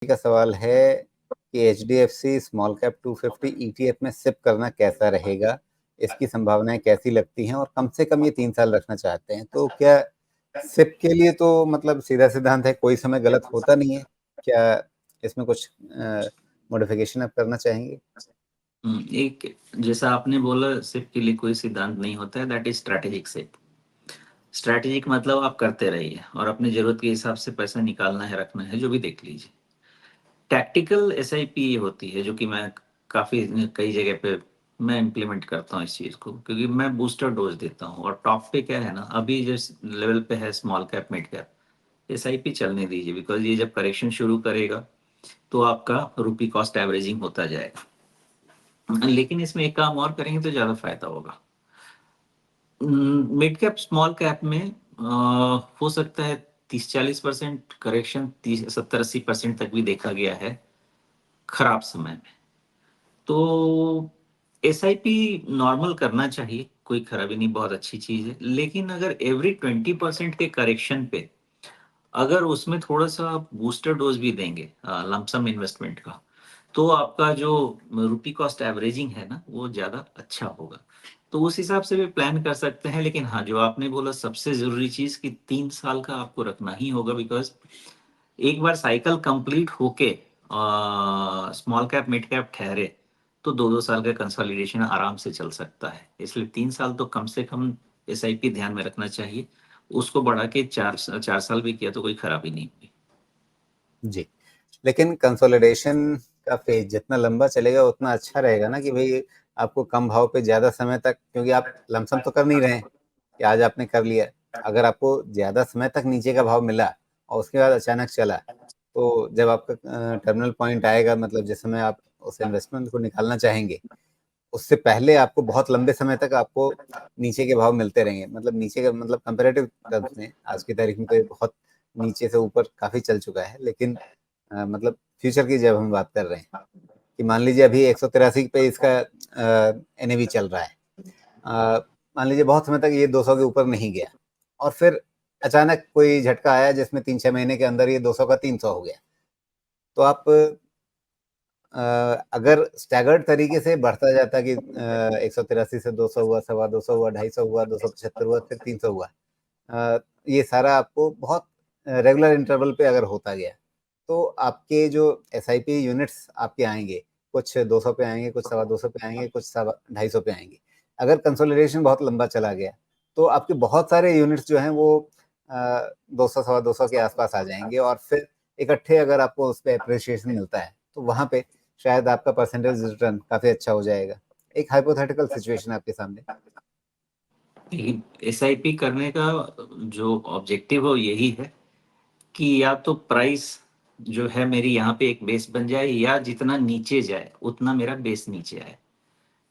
का सवाल है कि एचडीएफसी स्मॉल कैप 250 ईटीएफ में सिप करना कैसा रहेगा, इसकी संभावनाएं कैसी लगती हैं और कम से कम ये 3 साल रखना चाहते हैं। तो क्या सिप के लिए तो मतलब सीधा सिद्धांत है, कोई समय गलत होता नहीं है। क्या इसमें कुछ मॉडिफिकेशन आप करना चाहेंगे? एक जैसा आपने बोला सिप के लिए कोई सिद्धांत नहीं होता है, that is strategic sip. Strategic मतलब आप करते रहिए और अपनी जरूरत के हिसाब से पैसा निकालना है, रखना है, जो भी देख लीजिए। टैक्टिकल एसआईपी होती है जो कि मैं काफी कई जगह पे मैं इम्प्लीमेंट करता हूँ इस चीज को, क्योंकि मैं बूस्टर डोज देता हूँ। और टॉप पे क्या है ना, अभी जिस लेवल पे है small cap mid cap, SIP चलने दीजिए, बिकॉज ये जब करेक्शन शुरू करेगा तो आपका रुपी कॉस्ट एवरेजिंग होता जाएगा। लेकिन इसमें एक काम और करेंगे तो ज्यादा फायदा होगा। मिड कैप स्मॉल कैप में हो सकता है 30-40% करेक्शन, 30-70-80% तक भी देखा गया है खराब समय में। तो एसआईपी नॉर्मल करना चाहिए, कोई खराबी नहीं, बहुत अच्छी चीज है। लेकिन अगर एवरी 20% के करेक्शन पे अगर उसमें थोड़ा सा आप बूस्टर डोज भी देंगे लमसम इन्वेस्टमेंट का, तो आपका जो रुपी कॉस्ट एवरेजिंग है ना, वो ज्यादा अच्छा होगा। तो उस हिसाब से भी प्लान कर सकते हैं। लेकिन हाँ, जो आपने बोला सबसे जरूरी चीज कि 3 साल का आपको रखना ही होगा, बिकॉज एक बार साइकिल कंप्लीट होके स्मॉल कैप मिड कैप ठहरे तो 2-2 साल का कंसोलिडेशन आराम से चल सकता है। इसलिए 3 साल तो कम से कम एसआईपी ध्यान में रखना चाहिए। उसको बढ़ा के 4 साल भी किया तो कोई खराबी नहीं हुई। जी, लेकिन कंसोलिडेशन का फेज जितना लंबा चलेगा उतना अच्छा रहेगा ना, कि भाई आपको कम भाव पे ज्यादा समय तक, क्योंकि आप लमसम तो कर नहीं रहे हैं कि आज आपने कर लिया। अगर आपको ज्यादा समय तक नीचे का भाव मिला और उसके बाद अचानक चला, तो जब आपका टर्मिनल पॉइंट आएगा, मतलब जिस समय आप उस इन्वेस्टमेंट को निकालना चाहेंगे, उससे पहले आपको बहुत लंबे समय तक आपको नीचे के भाव मिलते रहेंगे। मतलब नीचे का मतलब कंपैरेटिव टर्म्स में आज की तारीख में तो ये बहुत नीचे से ऊपर काफी चल चुका है। लेकिन मतलब फ्यूचर की जब हम बात कर रहे हैं कि मान लीजिए अभी 183 पे इसका एनएवी चल रहा है, मान लीजिए बहुत समय तक ये 200 के ऊपर नहीं गया और फिर अचानक कोई झटका आया जिसमें 3-6 महीने के अंदर ये 200 का 300 हो गया, तो आप अगर स्टैगर्ड तरीके से बढ़ता जाता कि 183 से 200 हुआ, 225 हुआ, 250 हुआ, 275 हुआ, फिर 300 हुआ, ये सारा आपको बहुत रेगुलर इंटरवल पे अगर होता गया, तो आपके जो एसआईपी यूनिट्स आपके आएंगे, कुछ 200 पे आएंगे, कुछ 225 पे आएंगे, कुछ 250 पे आएंगे। अगर कंसोलिडेशन बहुत लंबा चला गया तो आपके बहुत सारे यूनिट्स जो हैं वो 200 225 के आसपास आ जाएंगे और फिर इकट्ठे अगर आपको उस पर अप्रिसिएशन मिलता है तो वहां पे शायद आपका परसेंटेज रिटर्न काफी अच्छा हो जाएगा। एक हाइपोथेटिकल सिचुएशन आपके सामने। एसआईपी करने का जो ऑब्जेक्टिव है यही है कि या तो प्राइस जो है मेरी यहाँ पे एक बेस बन जाए, या जितना नीचे जाए उतना मेरा बेस नीचे आए।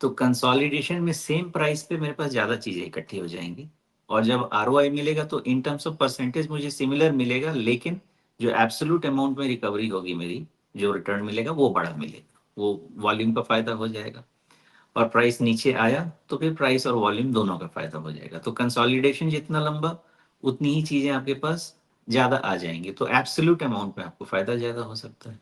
तो कंसोलिडेशन में सेम प्राइस पे मेरे पास ज्यादा चीजें इकट्ठी हो जाएंगी, और जब आरओआई मिलेगा तो इन टर्म्स ऑफ परसेंटेज मुझे सिमिलर मिलेगा, लेकिन जो एब्सोल्यूट अमाउंट में रिकवरी होगी मेरी, जो रिटर्न मिलेगा वो बड़ा मिलेगा, वो वॉल्यूम का फायदा हो जाएगा। और प्राइस नीचे आया तो फिर प्राइस और वॉल्यूम दोनों का फायदा हो जाएगा। तो कंसोलिडेशन जितना लंबा, उतनी ही चीजें आपके पास ज्यादा आ जाएंगी, तो एब्सोल्यूट अमाउंट में आपको फायदा ज्यादा हो सकता है।